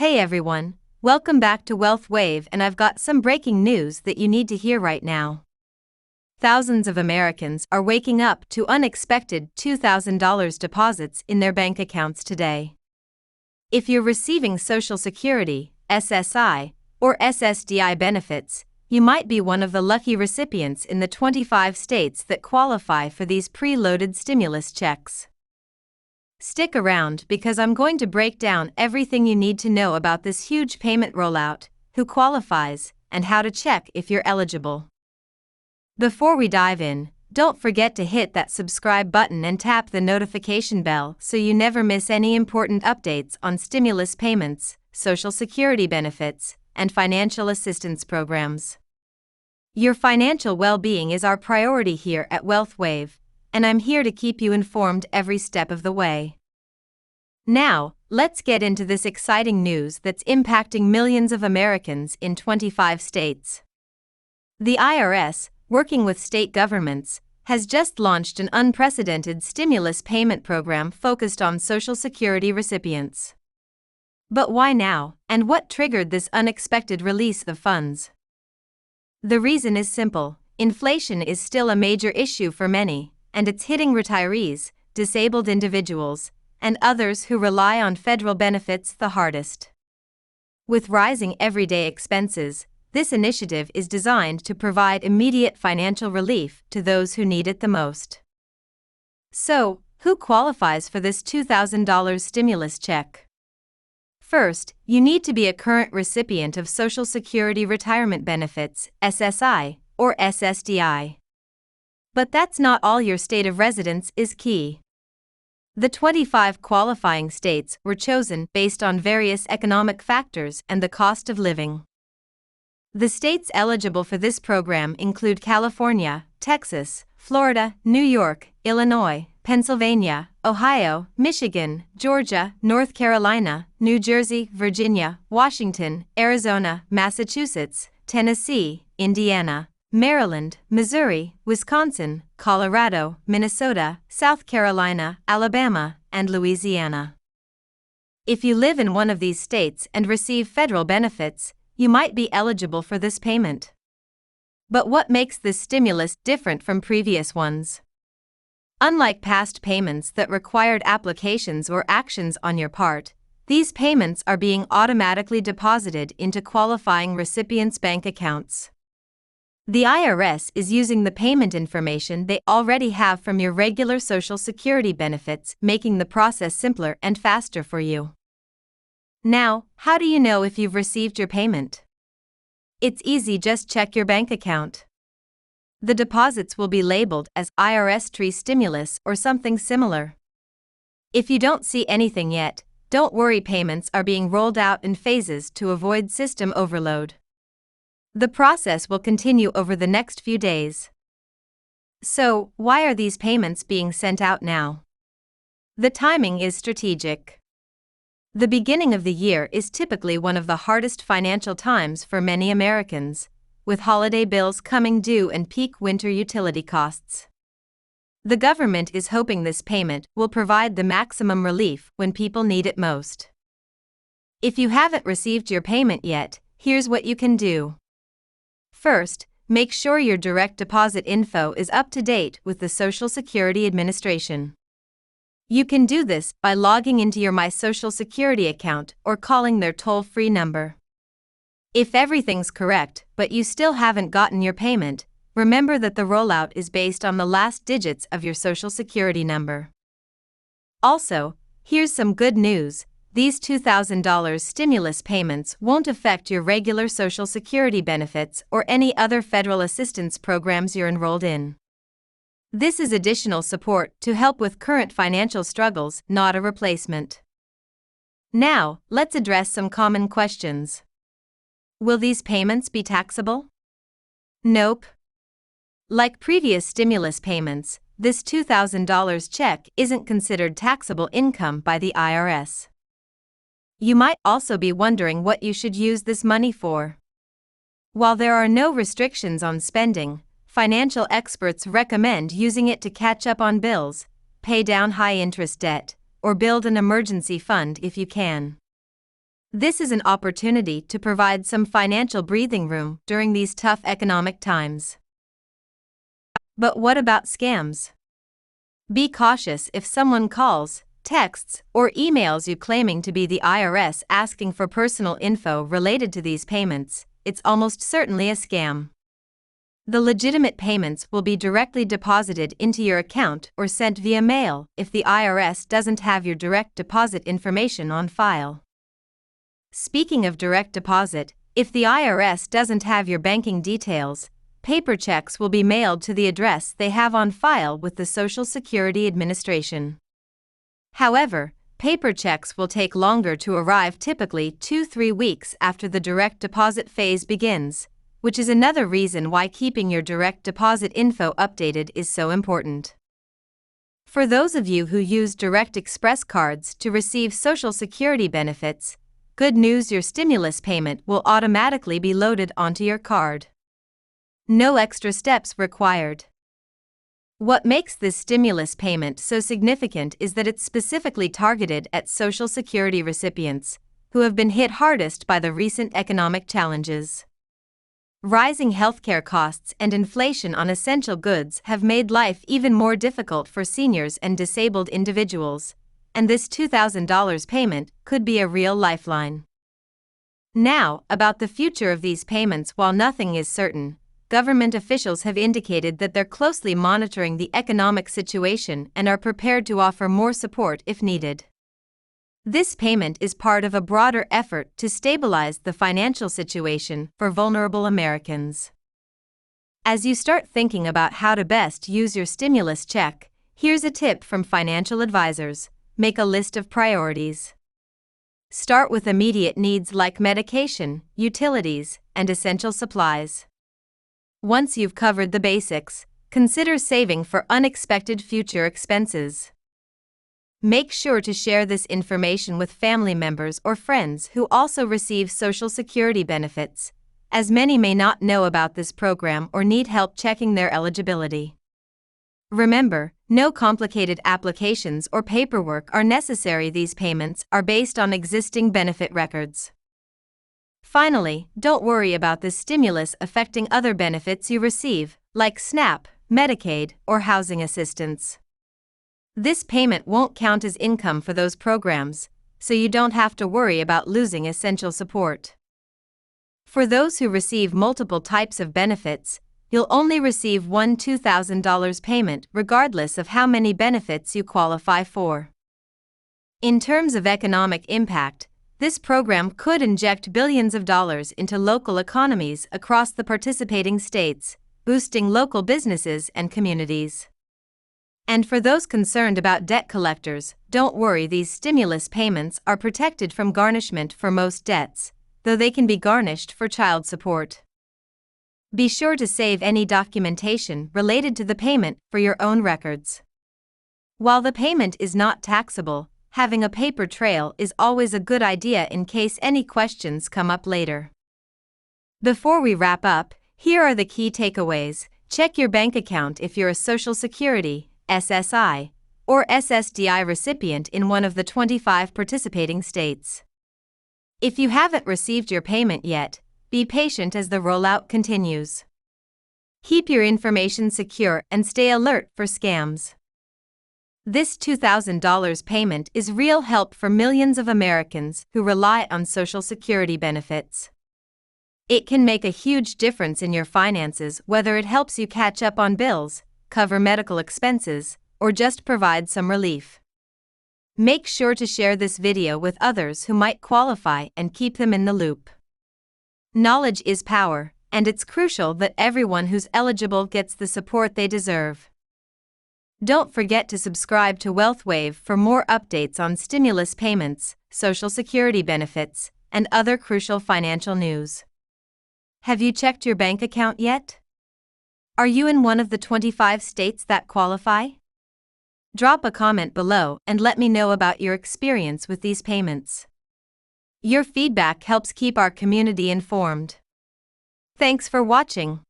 Hey everyone, welcome back to Wealth Wave, and I've got some breaking news that you need to hear right now. Thousands of Americans are waking up to unexpected $2,000 deposits in their bank accounts today. If you're receiving Social Security, SSI, or SSDI benefits, you might be one of the lucky recipients in the 25 states that qualify for these pre-loaded stimulus checks. Stick around because I'm going to break down everything you need to know about this huge payment rollout, who qualifies, and how to check if you're eligible. Before we dive in, don't forget to hit that subscribe button and tap the notification bell so you never miss any important updates on stimulus payments, Social Security benefits, and financial assistance programs. Your financial well-being is our priority here at Wealth Wave, and I'm here to keep you informed every step of the way. Now, let's get into this exciting news that's impacting millions of Americans in 25 states. The IRS, working with state governments, has just launched an unprecedented stimulus payment program focused on Social Security recipients. But why now, and what triggered this unexpected release of funds? The reason is simple: inflation is still a major issue for many, and it's hitting retirees, disabled individuals, and others who rely on federal benefits the hardest. With rising everyday expenses, this initiative is designed to provide immediate financial relief to those who need it the most. So, who qualifies for this $2,000 stimulus check? First, you need to be a current recipient of Social Security Retirement Benefits, SSI, or SSDI. But that's not all. Your state of residence is key. The 25 qualifying states were chosen based on various economic factors and the cost of living. The states eligible for this program include California, Texas, Florida, New York, Illinois, Pennsylvania, Ohio, Michigan, Georgia, North Carolina, New Jersey, Virginia, Washington, Arizona, Massachusetts, Tennessee, Indiana, Maryland, Missouri, Wisconsin, Colorado, Minnesota, South Carolina, Alabama, and Louisiana. If you live in one of these states and receive federal benefits, you might be eligible for this payment. But what makes this stimulus different from previous ones? Unlike past payments that required applications or actions on your part, these payments are being automatically deposited into qualifying recipients' bank accounts. The IRS is using the payment information they already have from your regular Social Security benefits, making the process simpler and faster for you. Now, how do you know if you've received your payment? It's easy, just check your bank account. The deposits will be labeled as IRS Tree Stimulus or something similar. If you don't see anything yet, don't worry, payments are being rolled out in phases to avoid system overload. The process will continue over the next few days. So, why are these payments being sent out now? The timing is strategic. The beginning of the year is typically one of the hardest financial times for many Americans, with holiday bills coming due and peak winter utility costs. The government is hoping this payment will provide the maximum relief when people need it most. If you haven't received your payment yet, here's what you can do. First, make sure your direct deposit info is up to date with the Social Security Administration. You can do this by logging into your My Social Security account or calling their toll-free number. If everything's correct but you still haven't gotten your payment, remember that the rollout is based on the last digits of your Social Security number. Also, here's some good news: these $2,000 stimulus payments won't affect your regular Social Security benefits or any other federal assistance programs you're enrolled in. This is additional support to help with current financial struggles, not a replacement. Now, let's address some common questions. Will these payments be taxable? Nope. Like previous stimulus payments, this $2,000 check isn't considered taxable income by the IRS. You might also be wondering what you should use this money for. While there are no restrictions on spending, financial experts recommend using it to catch up on bills, pay down high-interest debt, or build an emergency fund if you can. This is an opportunity to provide some financial breathing room during these tough economic times. But what about scams? Be cautious if someone calls, texts, or emails you claiming to be the IRS asking for personal info related to these payments. It's almost certainly a scam. The legitimate payments will be directly deposited into your account or sent via mail if the IRS doesn't have your direct deposit information on file. Speaking of direct deposit, if the IRS doesn't have your banking details, paper checks will be mailed to the address they have on file with the Social Security Administration. However, paper checks will take longer to arrive, typically 2-3 weeks after the direct deposit phase begins, which is another reason why keeping your direct deposit info updated is so important. For those of you who use Direct Express cards to receive Social Security benefits, good news, your stimulus payment will automatically be loaded onto your card. No extra steps required. What makes this stimulus payment so significant is that it's specifically targeted at Social Security recipients who have been hit hardest by the recent economic challenges. Rising healthcare costs and inflation on essential goods have made life even more difficult for seniors and disabled individuals, and this $2,000 payment could be a real lifeline. Now, about the future of these payments. While nothing is certain, government officials have indicated that they're closely monitoring the economic situation and are prepared to offer more support if needed. This payment is part of a broader effort to stabilize the financial situation for vulnerable Americans. As you start thinking about how to best use your stimulus check, here's a tip from financial advisors: make a list of priorities. Start with immediate needs like medication, utilities, and essential supplies. Once you've covered the basics, consider saving for unexpected future expenses. Make sure to share this information with family members or friends who also receive Social Security benefits, as many may not know about this program or need help checking their eligibility. Remember, no complicated applications or paperwork are necessary. These payments are based on existing benefit records. Finally, don't worry about this stimulus affecting other benefits you receive, like SNAP, Medicaid, or housing assistance. This payment won't count as income for those programs, so you don't have to worry about losing essential support. For those who receive multiple types of benefits, you'll only receive one $2,000 payment regardless of how many benefits you qualify for. In terms of economic impact, this program could inject billions of dollars into local economies across the participating states, boosting local businesses and communities. And for those concerned about debt collectors, don't worry, these stimulus payments are protected from garnishment for most debts, though they can be garnished for child support. Be sure to save any documentation related to the payment for your own records. While the payment is not taxable, having a paper trail is always a good idea in case any questions come up later. Before we wrap up, here are the key takeaways. Check your bank account if you're a Social Security, SSI, or SSDI recipient in one of the 25 participating states. If you haven't received your payment yet, be patient as the rollout continues. Keep your information secure and stay alert for scams. This $2,000 payment is real help for millions of Americans who rely on Social Security benefits. It can make a huge difference in your finances, whether it helps you catch up on bills, cover medical expenses, or just provide some relief. Make sure to share this video with others who might qualify and keep them in the loop. Knowledge is power, and it's crucial that everyone who's eligible gets the support they deserve. Don't forget to subscribe to WealthWave for more updates on stimulus payments, Social Security benefits, and other crucial financial news. Have you checked your bank account yet? Are you in one of the 25 states that qualify? Drop a comment below and let me know about your experience with these payments. Your feedback helps keep our community informed. Thanks for watching.